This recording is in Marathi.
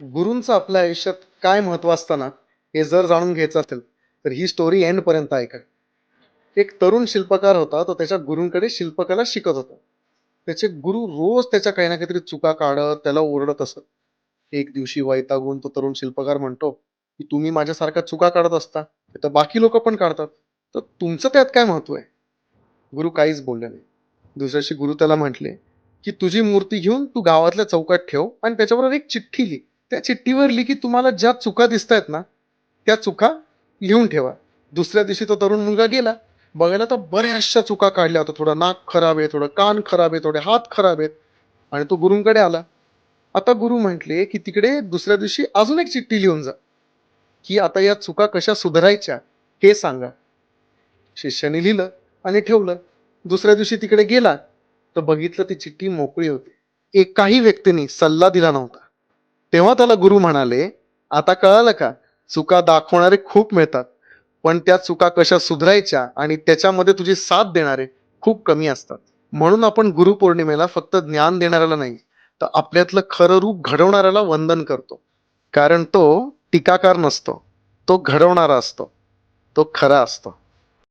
गुरूंचं आपल्या आयुष्यात काय महत्व असतं ना, हे जर जाणून घ्यायचं असेल, तर ही स्टोरी एंड पर्यंत ऐका. एक तरुण शिल्पकार होता, तो त्याच्या गुरूंकडे शिल्पकला शिकत होता. त्याचे गुरु रोज त्याच्या काही ना काहीतरी चुका काढत, त्याला ओरडत असत. एक दिवशी वैतागून तो तरुण शिल्पकार म्हणतो, की तुम्ही माझ्यासारख्या चुका काढत असता, तर बाकी लोक पण काढतात. तर तुमचं त्यात काय महत्व आहे? गुरु काहीच बोलले नाही. दुसऱ्या दिवशी गुरु त्याला म्हटले, की तुझी मूर्ती घेऊन तू गावातल्या चौकात ठेव आणि त्याच्याबरोबर एक चिठ्ठी लिही. त्या चिठ्ठीवर लिही, की तुम्हाला ज्या चुका दिसतायत ना, त्या चुका लिहून ठेवा. दुसऱ्या दिवशी तो तरुण मुलगा गेला. बघायला तर बऱ्याचशा चुका काढल्या होत्या. थोडं नाक खराब आहे, थोडं कान खराब आहे, थोडे हात खराब आहेत आणि तो गुरूंकडे आला. आता गुरु म्हटले, की तिकडे दुसऱ्या दिवशी अजून एक चिठ्ठी लिहून जा, की आता या चुका कशा सुधारायच्या हे सांगा. शिष्याने लिहिलं आणि ठेवलं. दुसऱ्या दिवशी तिकडे गेला, तर बघितलं ती चिठ्ठी मोकळी होती. एकाही व्यक्तीने सल्ला दिला नव्हता. तेव्हा त्याला गुरु म्हणाले, आता कळालं का? चुका दाखवणारे खूप मिळतात, पण त्या चुका कशा सुधारायच्या आणि त्याच्यामध्ये तुझी साथ देणारे खूप कमी असतात. म्हणून आपण गुरुपौर्णिमेला फक्त ज्ञान देणाऱ्याला नाही, तर आपल्यातलं खरं रूप घडवणाऱ्याला वंदन करतो. कारण तो टीकाकार नसतो, तो घडवणारा असतो, तो खरा असतो.